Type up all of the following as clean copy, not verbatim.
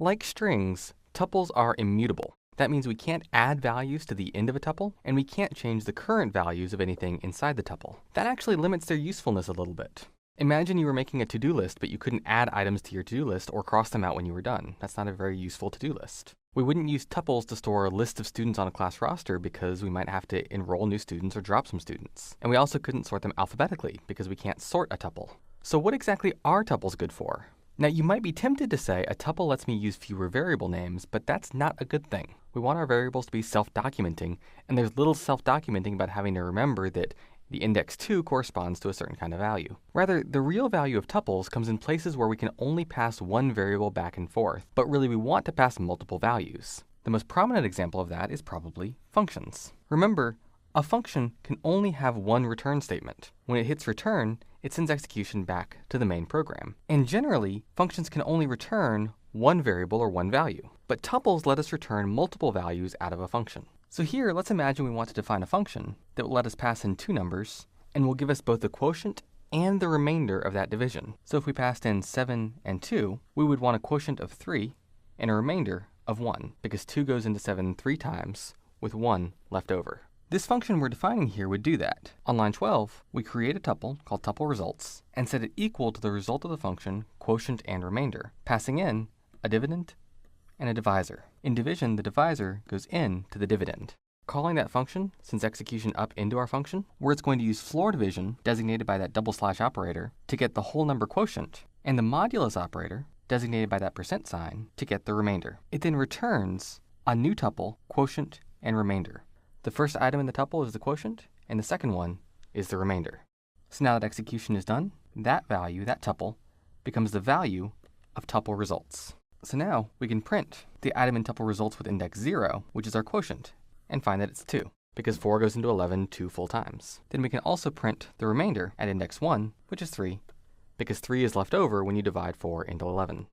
Like strings, tuples are immutable. That means we can't add values to the end of a tuple, and we can't change the current values of anything inside the tuple. That actually limits their usefulness a little bit. Imagine you were making a to-do list, but you couldn't add items to your to-do list or cross them out when you were done. That's not a very useful to-do list. We wouldn't use tuples to store a list of students on a class roster because we might have to enroll new students or drop some students. And we also couldn't sort them alphabetically because we can't sort a tuple. So what exactly are tuples good for? Now you might be tempted to say a tuple lets me use fewer variable names, but that's not a good thing. We want our variables to be self-documenting, and there's little self-documenting about having to remember that the index 2 corresponds to a certain kind of value. Rather, the real value of tuples comes in places where we can only pass one variable back and forth, but really we want to pass multiple values. The most prominent example of that is probably functions. Remember, a function can only have one return statement. When it hits return, it sends execution back to the main program. And generally, functions can only return one variable or one value. But tuples let us return multiple values out of a function. So here, let's imagine we want to define a function that will let us pass in two numbers and will give us both the quotient and the remainder of that division. So if we passed in 7 and 2, we would want a quotient of 3 and a remainder of 1, because 2 goes into 7 3 times with 1 left over. This function we're defining here would do that. On line 12, we create a tuple called tuple results and set it equal to the result of the function quotient and remainder, passing in a dividend and a divisor. In division, the divisor goes in to the dividend. Calling that function sends execution up into our function, where it's going to use floor division, designated by that double slash operator, to get the whole number quotient, and the modulus operator, designated by that percent sign, to get the remainder. It then returns a new tuple, quotient and remainder. The first item in the tuple is the quotient, and the second one is the remainder. So now that execution is done, that value, that tuple, becomes the value of tuple results. So now we can print the item in tuple results with index 0, which is our quotient, and find that it's 2, because 4 goes into 11 2 full times. Then we can also print the remainder at index 1, which is 3, because 3 is left over when you divide 4 into 11.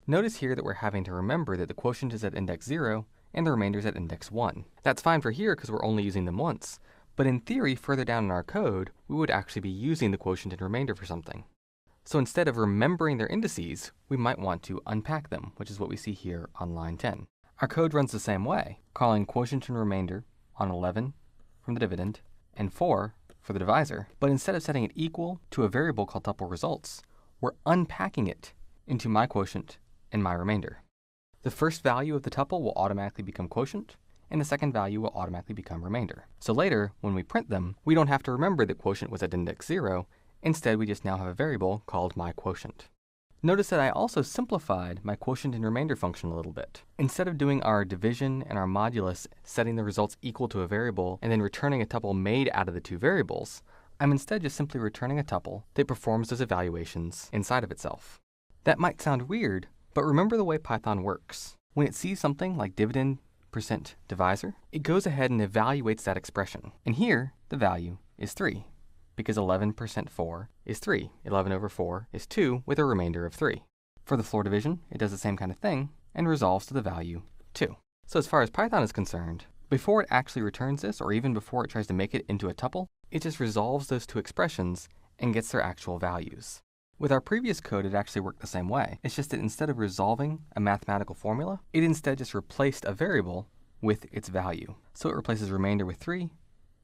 Notice here that we're having to remember that the quotient is at index 0 and the remainder is at index 1. That's fine for here because we're only using them once, but in theory, further down in our code, we would actually be using the quotient and remainder for something. So instead of remembering their indices, we might want to unpack them, which is what we see here on line 10. Our code runs the same way, calling quotient and remainder on 11 from the dividend and 4 for the divisor. But instead of setting it equal to a variable called tuple results, we're unpacking it into my quotient and my remainder. The first value of the tuple will automatically become quotient, and the second value will automatically become remainder. So later, when we print them, we don't have to remember that quotient was at index 0. Instead, we just now have a variable called my quotient. Notice that I also simplified my quotient and remainder function a little bit. Instead of doing our division and our modulus, setting the results equal to a variable, and then returning a tuple made out of the two variables, I'm instead just simply returning a tuple that performs those evaluations inside of itself. That might sound weird, but remember the way Python works. When it sees something like dividend percent divisor, it goes ahead and evaluates that expression. And here, the value is 3. Because 11% 4 is 3. 11 over 4 is 2 with a remainder of 3. For the floor division, it does the same kind of thing and resolves to the value 2. So as far as Python is concerned, before it actually returns this, or even before it tries to make it into a tuple, it just resolves those two expressions and gets their actual values. With our previous code, it actually worked the same way. It's just that instead of resolving a mathematical formula, it instead just replaced a variable with its value. So it replaces remainder with 3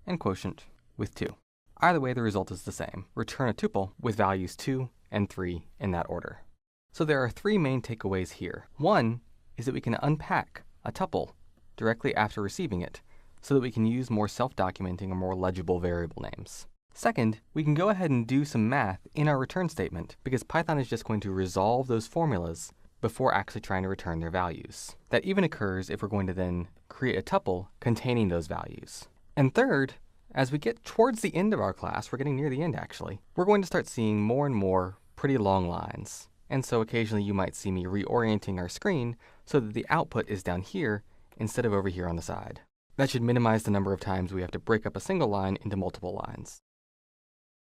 and quotient with 2. Either way, the result is the same. Return a tuple with values 2 and 3 in that order. So there are 3 main takeaways here. One is that we can unpack a tuple directly after receiving it so that we can use more self-documenting or more legible variable names. Second, we can go ahead and do some math in our return statement because Python is just going to resolve those formulas before actually trying to return their values. That even occurs if we're going to then create a tuple containing those values. And third, as we get towards the end of our class, we're getting near the end actually, we're going to start seeing more and more pretty long lines. And so occasionally you might see me reorienting our screen so that the output is down here instead of over here on the side. That should minimize the number of times we have to break up a single line into multiple lines.